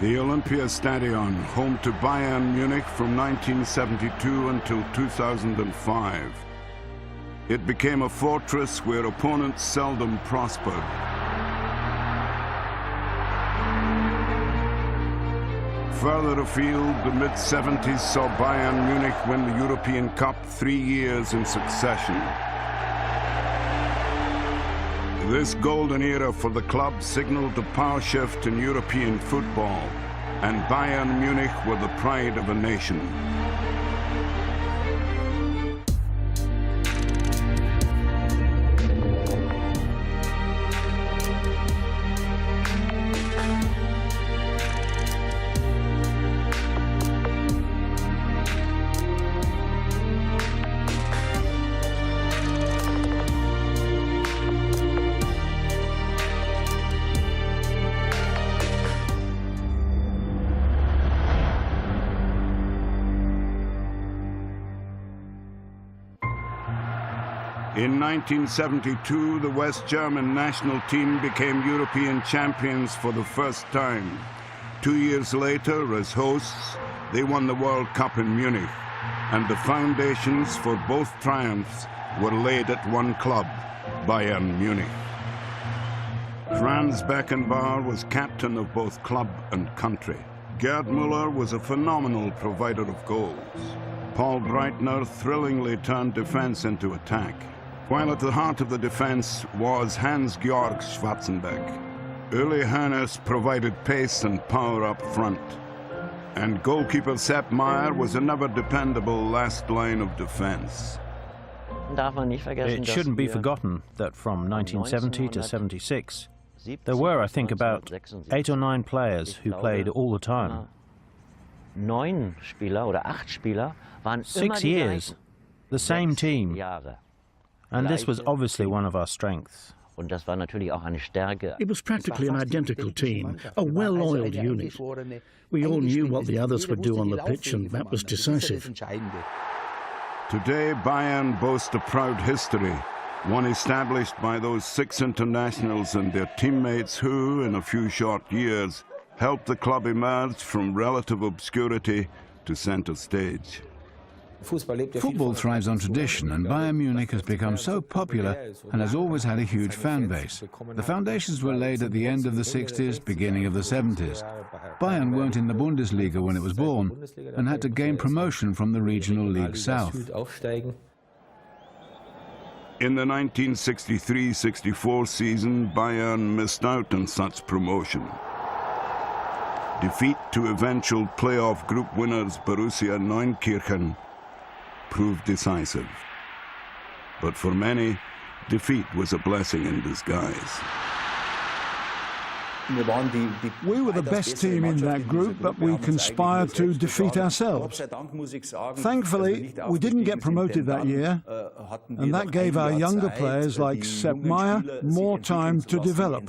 The Olympia Stadion, home to Bayern Munich from 1972 until 2005. It became a fortress where opponents seldom prospered. Further afield, the mid-70s saw Bayern Munich win the European Cup 3 years in succession. This golden era for the club signaled a power shift in European football, and Bayern Munich were the pride of a nation. In 1972, the West German national team became European champions for the first time. 2 years later, as hosts, they won the World Cup in Munich, and the foundations for both triumphs were laid at one club, Bayern Munich. Franz Beckenbauer was captain of both club and country. Gerd Müller was a phenomenal provider of goals. Paul Breitner thrillingly turned defense into attack, while at the heart of the defense was Hans-Georg Schwarzenberg. Uli Hoeneß provided pace and power up front, and goalkeeper Sepp Maier was a never-dependable last line of defense. It shouldn't be forgotten that from 1970 to 76, there were, I think, about 8 or 9 players who played all the time. 6 years, the same team. And this was obviously one of our strengths. It was practically an identical team, a well-oiled unit. We all knew what the others would do on the pitch, and that was decisive. Today, Bayern boasts a proud history, one established by those 6 internationals and their teammates who, in a few short years, helped the club emerge from relative obscurity to centre stage. Football thrives on tradition, and Bayern Munich has become so popular and has always had a huge fan base. The foundations were laid at the end of the 60s, beginning of the 70s. Bayern weren't in the Bundesliga when it was born and had to gain promotion from the regional League South. In the 1963-64 season, Bayern missed out on such promotion. Defeat to eventual playoff group winners Borussia Neunkirchen proved decisive. But for many, defeat was a blessing in disguise. We were the best team in that group, but we conspired to defeat ourselves. Thankfully, we didn't get promoted that year, and that gave our younger players like Sepp Maier more time to develop.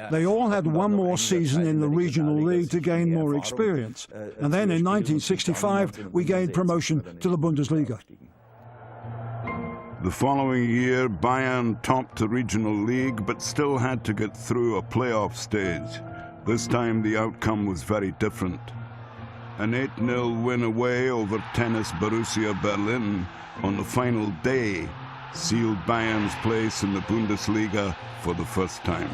They all had one more season in the regional league to gain more experience. And then in 1965, we gained promotion to the Bundesliga. The following year, Bayern topped the regional league, but still had to get through a playoff stage. This time the outcome was very different. An 8-0 win away over tennis Borussia Berlin on the final day sealed Bayern's place in the Bundesliga for the first time.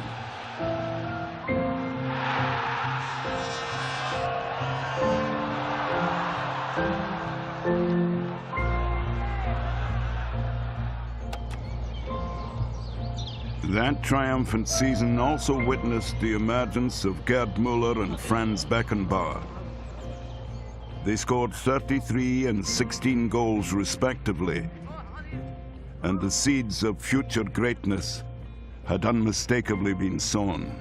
That triumphant season also witnessed the emergence of Gerd Müller and Franz Beckenbauer. They scored 33 and 16 goals respectively, and the seeds of future greatness had unmistakably been sown.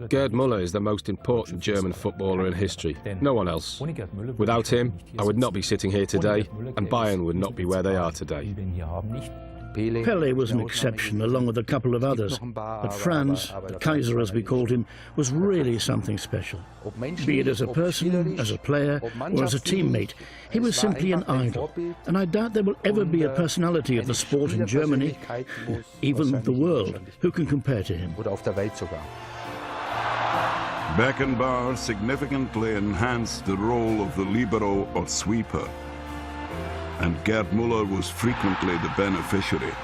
Gerd Müller is the most important German footballer in history. No one else. Without him, I would not be sitting here today, and Bayern would not be where they are today. Pele was an exception, along with a couple of others. But Franz, the Kaiser as we called him, was really something special. Be it as a person, as a player, or as a teammate, he was simply an idol. And I doubt there will ever be a personality of the sport in Germany, even the world, who can compare to him. Beckenbauer significantly enhanced the role of the libero or sweeper, and Gerd Müller was frequently the beneficiary.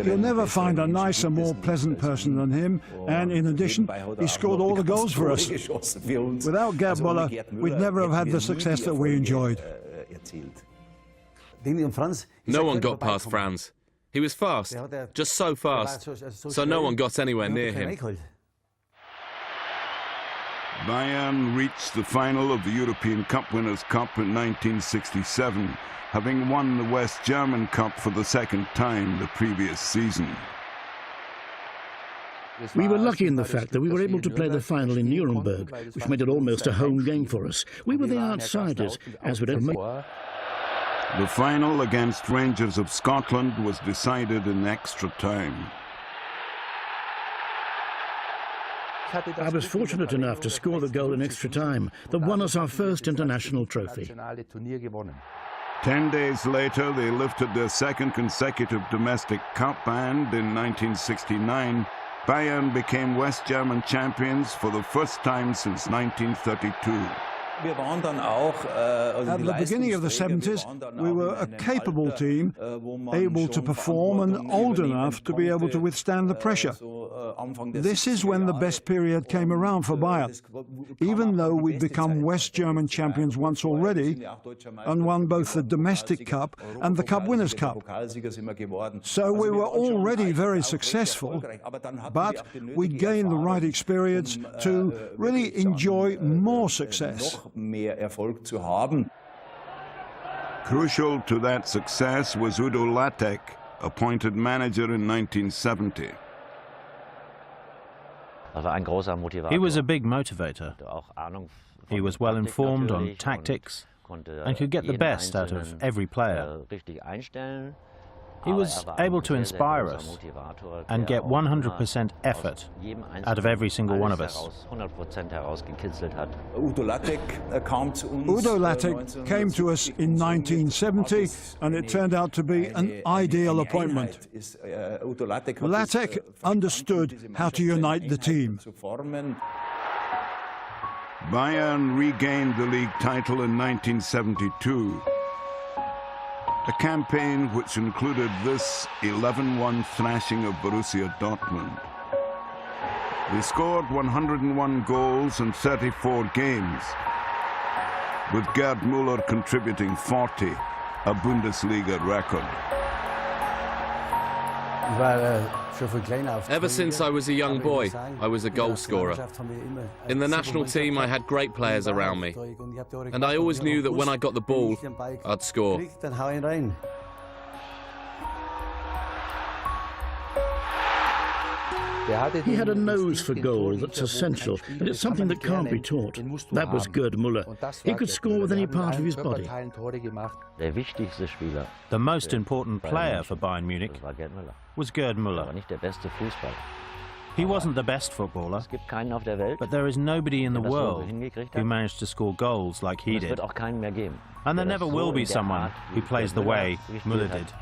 You'll never find a nicer, more pleasant person than him, and in addition, he scored all the goals for us. Without Gerd Müller, we'd never have had the success that we enjoyed. No one got past Franz. He was fast, just so fast, so no one got anywhere near him. Bayern reached the final of the European Cup Winners' Cup in 1967, having won the West German Cup for the second time the previous season. We were lucky in the fact that we were able to play the final in Nuremberg, which made it almost a home game for us. We were the outsiders, as would ever. The final against Rangers of Scotland was decided in extra time. I was fortunate enough to score the goal in extra time that won us our first international trophy. 10 days later, they lifted their second consecutive domestic cup, and in 1969, Bayern became West German champions for the first time since 1932. At the beginning of the 70s, we were a capable team, able to perform and old enough to be able to withstand the pressure. This is when the best period came around for Bayern, even though we'd become West German champions once already and won both the domestic cup and the Cup Winners' Cup. So we were already very successful, but we gained the right experience to really enjoy more success. Crucial to that success was Udo Lattek, appointed manager in 1970. He was a big motivator. He was well informed on tactics and could get the best out of every player. He was able to inspire us and get 100% effort out of every single one of us. Udo Lattek came to us in 1970, and it turned out to be an ideal appointment. Lattek understood how to unite the team. Bayern regained the league title in 1972. A campaign which included this 11-1 thrashing of Borussia Dortmund. They scored 101 goals in 34 games, with Gerd Müller contributing 40, a Bundesliga record. Ever since I was a young boy, I was a goal scorer. In the national team, I had great players around me, and I always knew that when I got the ball, I'd score. He had a nose for goal that's essential, and it's something that can't be taught. That was Gerd Müller. He could score with any part of his body. The most important player for Bayern Munich was Gerd Müller. He wasn't the best footballer, but there is nobody in the world who managed to score goals like he did. And there never will be someone who plays the way Müller did.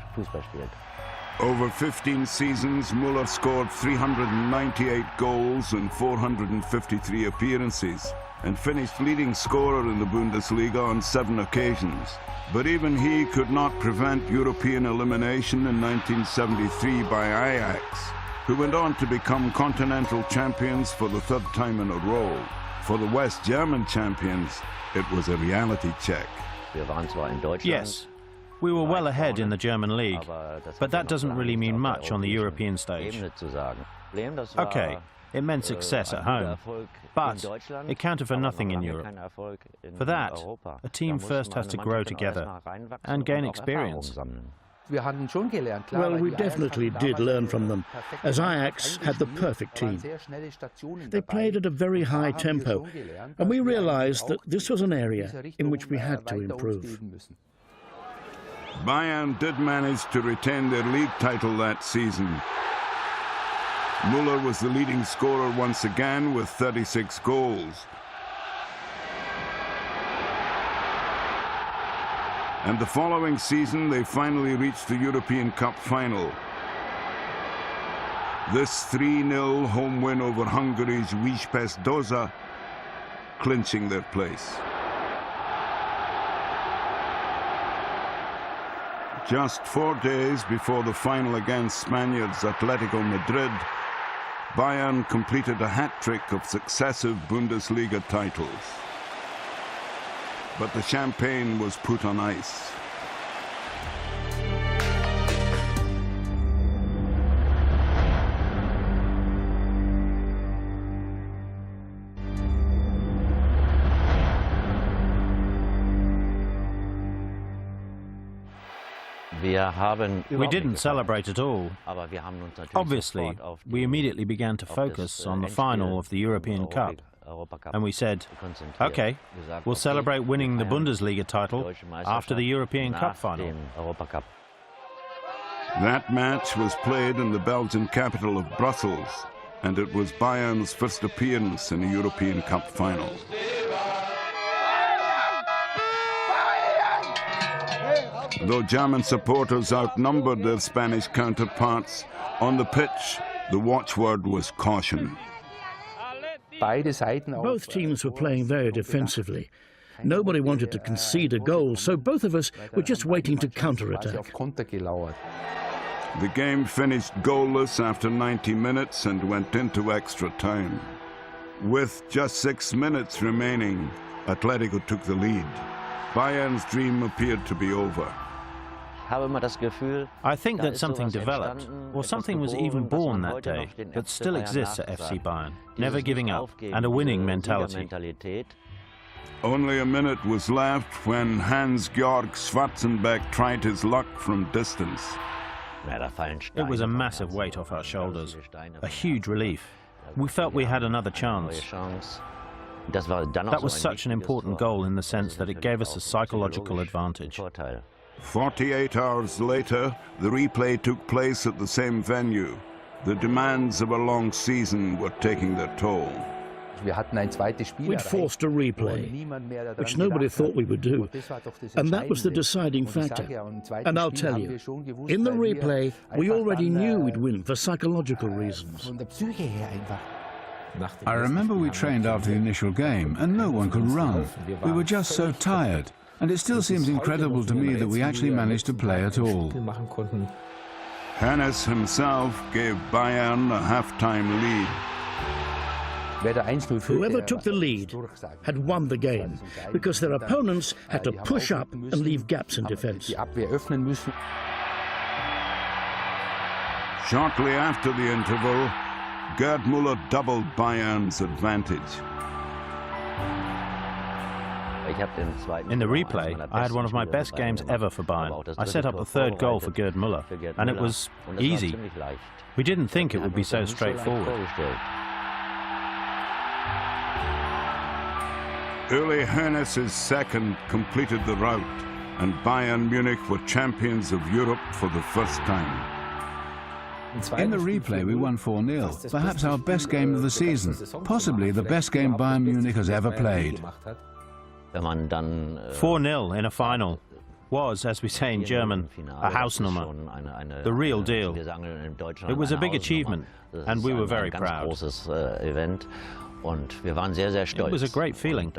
Over 15 seasons, Müller scored 398 goals in 453 appearances and finished leading scorer in the Bundesliga on 7 occasions. But even he could not prevent European elimination in 1973 by Ajax, who went on to become continental champions for the 3rd time in a row. For the West German champions, it was a reality check. Yes. We were well ahead in the German league, but that doesn't really mean much on the European stage. Okay, it meant success at home, but it counted for nothing in Europe. For that, a team first has to grow together and gain experience. Well, we definitely did learn from them, as Ajax had the perfect team. They played at a very high tempo, and we realized that this was an area in which we had to improve. Bayern did manage to retain their league title that season. Müller was the leading scorer once again with 36 goals. And the following season, they finally reached the European Cup final. This 3-0 home win over Hungary's Újpest Dózsa, clinching their place. Just 4 days before the final against Spaniards Atletico Madrid, Bayern completed a hat-trick of successive Bundesliga titles. But the champagne was put on ice. We didn't celebrate at all. Obviously, we immediately began to focus on the final of the European Cup. And we said, okay, we'll celebrate winning the Bundesliga title after the European Cup final. That match was played in the Belgian capital of Brussels, and it was Bayern's first appearance in a European Cup final. Though German supporters outnumbered their Spanish counterparts, on the pitch, the watchword was caution. Both teams were playing very defensively. Nobody wanted to concede a goal, so both of us were just waiting to counter-attack. The game finished goalless after 90 minutes and went into extra time. With just 6 minutes remaining, Atletico took the lead. Bayern's dream appeared to be over. I think that something developed, or something was even born that day, that still exists at FC Bayern. Never giving up, and a winning mentality. Only a minute was left when Hans-Georg Schwarzenbeck tried his luck from distance. It was a massive weight off our shoulders, a huge relief. We felt we had another chance. That was such an important goal in the sense that it gave us a psychological advantage. 48 hours later, the replay took place at the same venue. The demands of a long season were taking their toll. We'd forced a replay, which nobody thought we would do, and that was the deciding factor. And I'll tell you, in the replay, we already knew we'd win for psychological reasons. I remember we trained after the initial game, and no one could run. We were just so tired, and it still seems incredible to me that we actually managed to play at all. Hannes himself gave Bayern a half-time lead. Whoever took the lead had won the game, because their opponents had to push up and leave gaps in defense. Shortly after the interval, Gerd Müller doubled Bayern's advantage. In the replay, I had one of my best games ever for Bayern. I set up the third goal for Gerd Müller, and it was easy. We didn't think it would be so straightforward. Uli Hoeneß's second completed the rout, and Bayern Munich were champions of Europe for the first time. In the replay, we won 4-0, perhaps our best game of the season, possibly the best game Bayern Munich has ever played. 4-0 in a final was, as we say in German, a Hausnummer, the real deal. It was a big achievement, and we were very proud. It was a great feeling.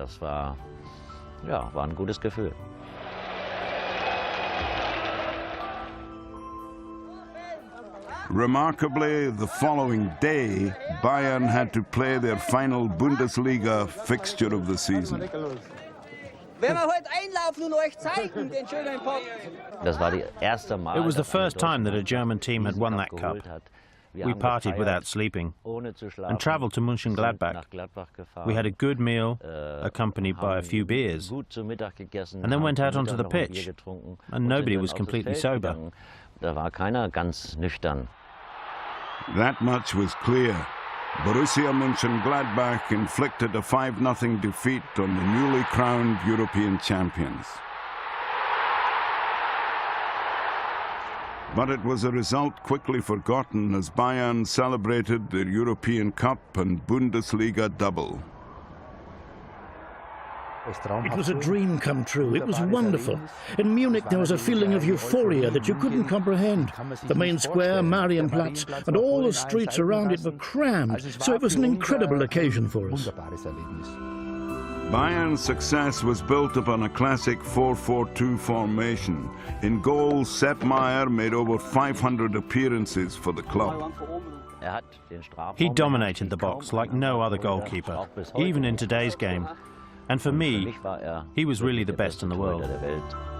Remarkably, the following day, Bayern had to play their final Bundesliga fixture of the season. It was the first time that a German team had won that cup. We partied without sleeping and travelled to Mönchengladbach. We had a good meal, accompanied by a few beers, and then went out onto the pitch, and nobody was completely sober. That much was clear. Borussia Mönchengladbach inflicted a 5-0 defeat on the newly crowned European champions. But it was a result quickly forgotten as Bayern celebrated their European Cup and Bundesliga double. It was a dream come true. It was wonderful. In Munich, there was a feeling of euphoria that you couldn't comprehend. The main square, Marienplatz, and all the streets around it were crammed, so it was an incredible occasion for us. Bayern's success was built upon a classic 4-4-2 formation. In goal, Sepp Maier made over 500 appearances for the club. He dominated the box like no other goalkeeper, even in today's game. And for me, he was really the best in the world.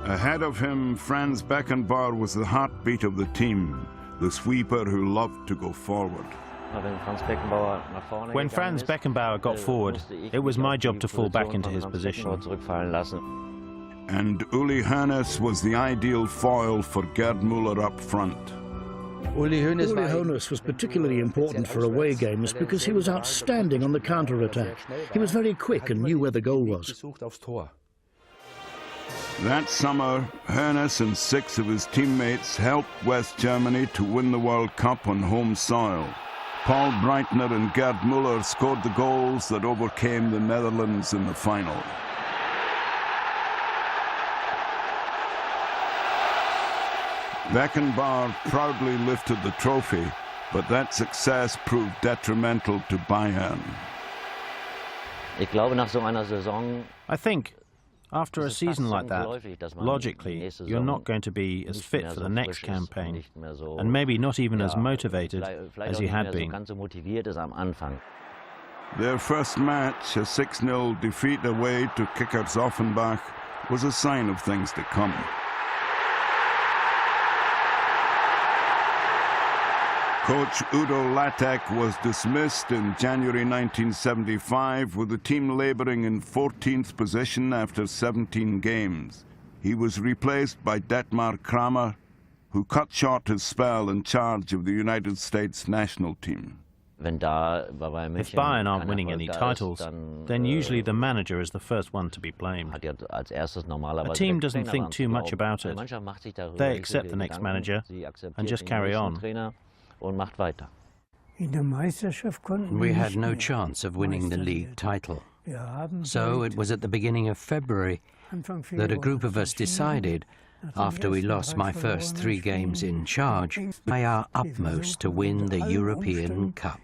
Ahead of him, Franz Beckenbauer was the heartbeat of the team, the sweeper who loved to go forward. When Franz Beckenbauer got forward, it was my job to fall back into his position. And Uli Hoeneß was the ideal foil for Gerd Müller up front. Uli Hoeneß was particularly important for away games because he was outstanding on the counter-attack. He was very quick and knew where the goal was. That summer, Hoeneß and 6 of his teammates helped West Germany to win the World Cup on home soil. Paul Breitner and Gerd Müller scored the goals that overcame the Netherlands in the final. Beckenbauer proudly lifted the trophy, but that success proved detrimental to Bayern. I think, after a season like that, logically, you're not going to be as fit for the next campaign, and maybe not even as motivated as you had been. Their first match, a 6-0 defeat away to Kickers Offenbach, was a sign of things to come. Coach Udo Lattek was dismissed in January 1975 with the team labouring in 14th position after 17 games. He was replaced by Detmar Kramer, who cut short his spell in charge of the United States national team. If Bayern aren't winning any titles, then usually the manager is the first one to be blamed. A team doesn't think too much about it. They accept the next manager and just carry on. We had no chance of winning the league title. So it was at the beginning of February that a group of us decided, after we lost my first 3 games in charge, to try our utmost to win the European Cup.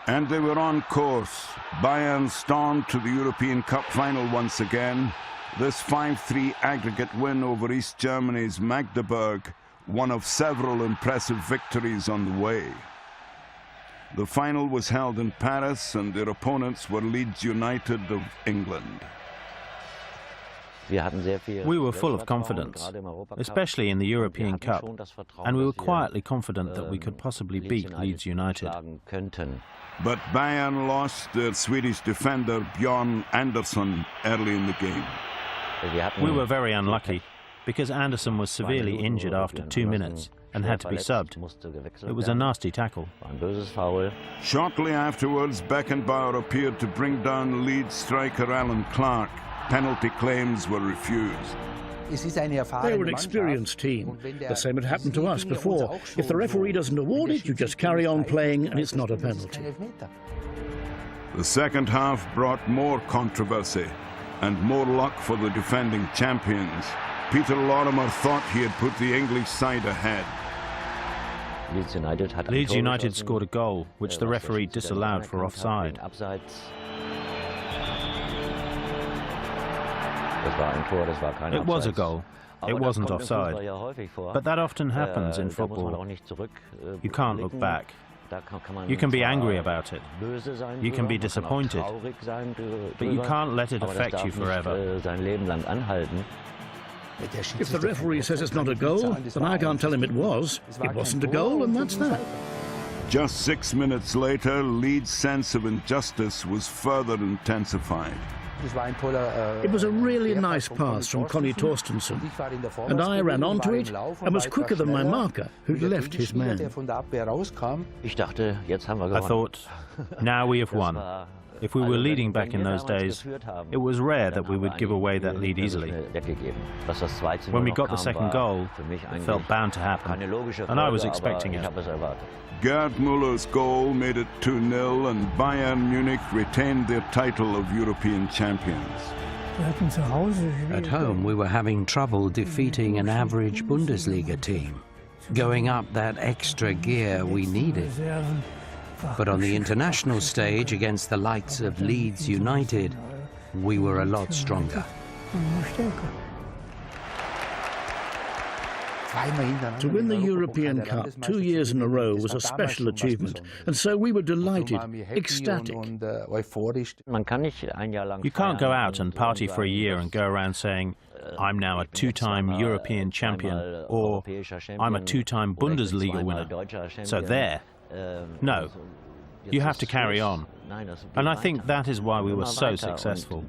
And they were on course. Bayern stormed to the European Cup final once again. This 5-3 aggregate win over East Germany's Magdeburg, one of several impressive victories on the way. The final was held in Paris, and their opponents were Leeds United of England. We were full of confidence, especially in the European Cup, and we were quietly confident that we could possibly beat Leeds United. But Bayern lost their Swedish defender Björn Andersson early in the game. We were very unlucky, because Anderson was severely injured after 2 minutes and had to be subbed. It was a nasty tackle. Shortly afterwards, Beckenbauer appeared to bring down Leeds striker Alan Clark. Penalty claims were refused. They were an experienced team. The same had happened to us before. If the referee doesn't award it, you just carry on playing and it's not a penalty. The second half brought more controversy and more luck for the defending champions. Peter Lorimer thought he had put the English side ahead. Leeds United scored a goal, which the referee disallowed for offside. It was a goal. It wasn't offside. But that often happens in football. You can't look back. You can be angry about it. You can be disappointed. But you can't let it affect you forever. If the referee says it's not a goal, then I can't tell him it was. It wasn't a goal, and that's that. Just 6 minutes later, Leeds' sense of injustice was further intensified. It was a really nice pass from Connie Torstensson, and I ran onto it and was quicker than my marker, who'd left his man. I thought, now we have won. If we were leading back in those days, it was rare that we would give away that lead easily. When we got the second goal, it felt bound to happen, and I was expecting it. Gerd Müller's goal made it 2-0, and Bayern Munich retained their title of European champions. At home, we were having trouble defeating an average Bundesliga team, going up that extra gear we needed. But on the international stage, against the likes of Leeds United, we were a lot stronger. To win the European Cup 2 years in a row was a special achievement, and so we were delighted, ecstatic. You can't go out and party for a year and go around saying, I'm now a two-time European champion, or I'm a two-time Bundesliga winner. So there. No. You have to carry on. And I think that is why we were so successful.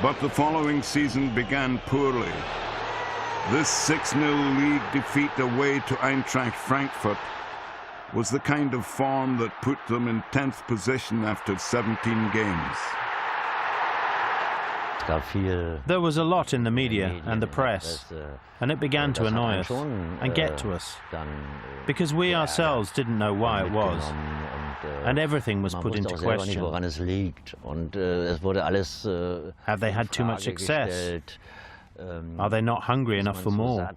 But the following season began poorly. This 6-0 league defeat away to Eintracht Frankfurt was the kind of form that put them in 10th position after 17 games. There was a lot in the media and the press, and it began to annoy us and get to us, because we ourselves didn't know why it was, and everything was put into question. Have they had too much success? Are they not hungry enough for more?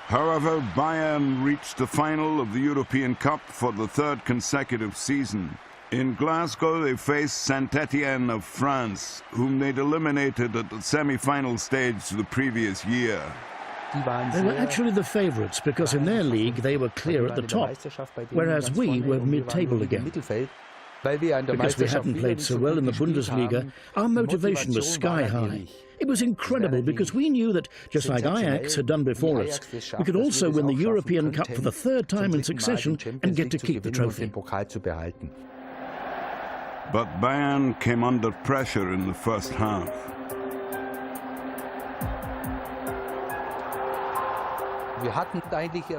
However, Bayern reached the final of the European Cup for the third consecutive season. In Glasgow, they faced Saint-Étienne of France, whom they'd eliminated at the semi-final stage the previous year. They were actually the favourites because in their league they were clear at the top, whereas we were mid-table again. Because we hadn't played so well in the Bundesliga, our motivation was sky high. It was incredible because we knew that, just like Ajax had done before us, we could also win the European Cup for the third time in succession and get to keep the trophy. But Bayern came under pressure in the first half.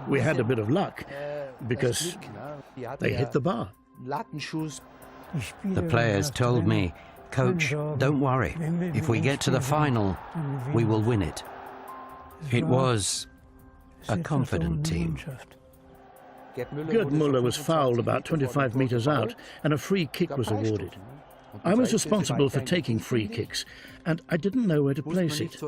We had a bit of luck because they hit the bar. The players told me, "Coach, don't worry. If we get to the final, we will win it." It was a confident team. Gerd Müller was fouled about 25 metres out, and a free kick was awarded. I was responsible for taking free kicks, and I didn't know where to place it.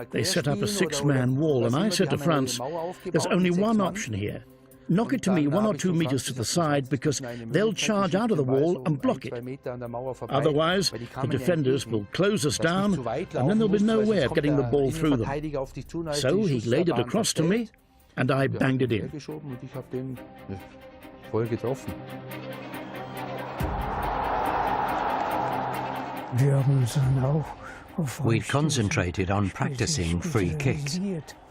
They set up a six-man wall, and I said to France, "There's only one option here. Knock it to me 1 or 2 metres to the side, because they'll charge out of the wall and block it. Otherwise, the defenders will close us down, and then there'll be no way of getting the ball through them." So he laid it across to me, and I banged it in. We'd concentrated on practicing free kicks,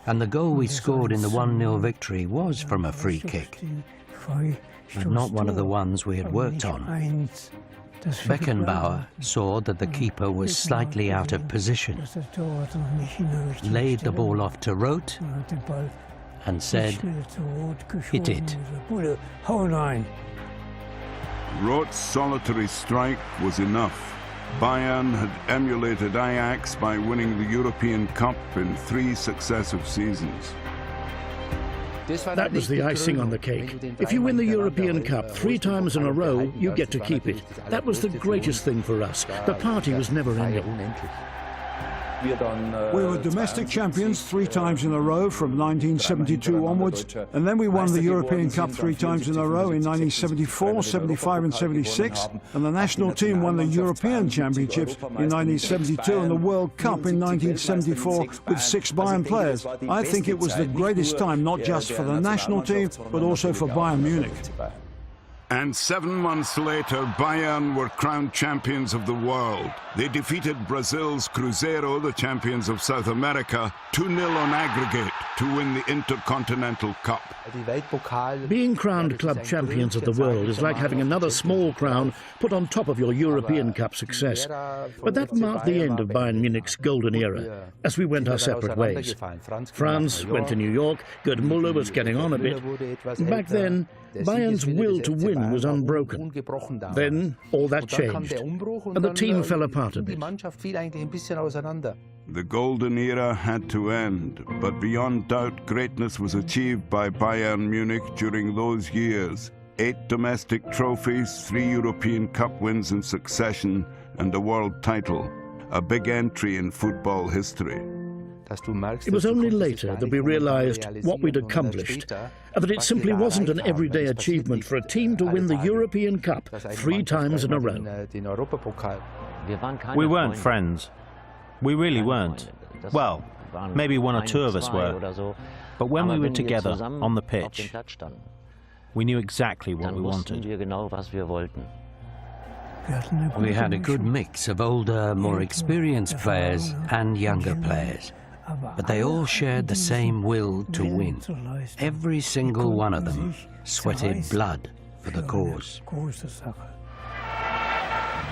and the goal we scored in the 1-0 victory was from a free kick, but not one of the ones we had worked on. Beckenbauer saw that the keeper was slightly out of position, laid the ball off to Roth, and said, "Hit it." Roth's solitary strike was enough. Bayern had emulated Ajax by winning the European Cup in 3 successive seasons. That was the icing on the cake. If you win the European Cup 3 times in a row, you get to keep it. That was the greatest thing for us. The party was never ending. We were domestic champions 3 times in a row from 1972 onwards, and then we won the European Cup 3 times in a row in 1974, 75 and 76, and the national team won the European Championships in 1972 and the World Cup in 1974 with 6 Bayern players. I think it was the greatest time, not just for the national team, but also for Bayern Munich. And 7 months later, Bayern were crowned champions of the world. They defeated Brazil's Cruzeiro, the champions of South America, 2-0 on aggregate to win the Intercontinental Cup. Being crowned club champions of the world is like having another small crown put on top of your European Cup success. But that marked the end of Bayern Munich's golden era, as we went our separate ways. Franz went to New York, Gerd Müller was getting on a bit. Back then, Bayern's will to win was unbroken. Then all that changed, and the team fell apart a bit. The golden era had to end, but beyond doubt greatness was achieved by Bayern Munich during those years. 8 domestic trophies, 3 European Cup wins in succession, and a world title. A big entry in football history. It was only later that we realized what we'd accomplished, and that it simply wasn't an everyday achievement for a team to win the European Cup 3 times in a row. We weren't friends. We really weren't. Well, maybe 1 or 2 of us were. But when we were together on the pitch, we knew exactly what we wanted. We had a good mix of older, more experienced players and younger players. But they all shared the same will to win. Every single one of them sweated blood for the cause.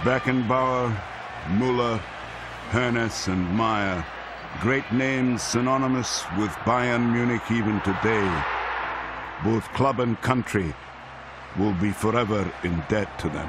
Beckenbauer, Müller, Hoeneß and Maier, great names synonymous with Bayern Munich even today. Both club and country will be forever in debt to them.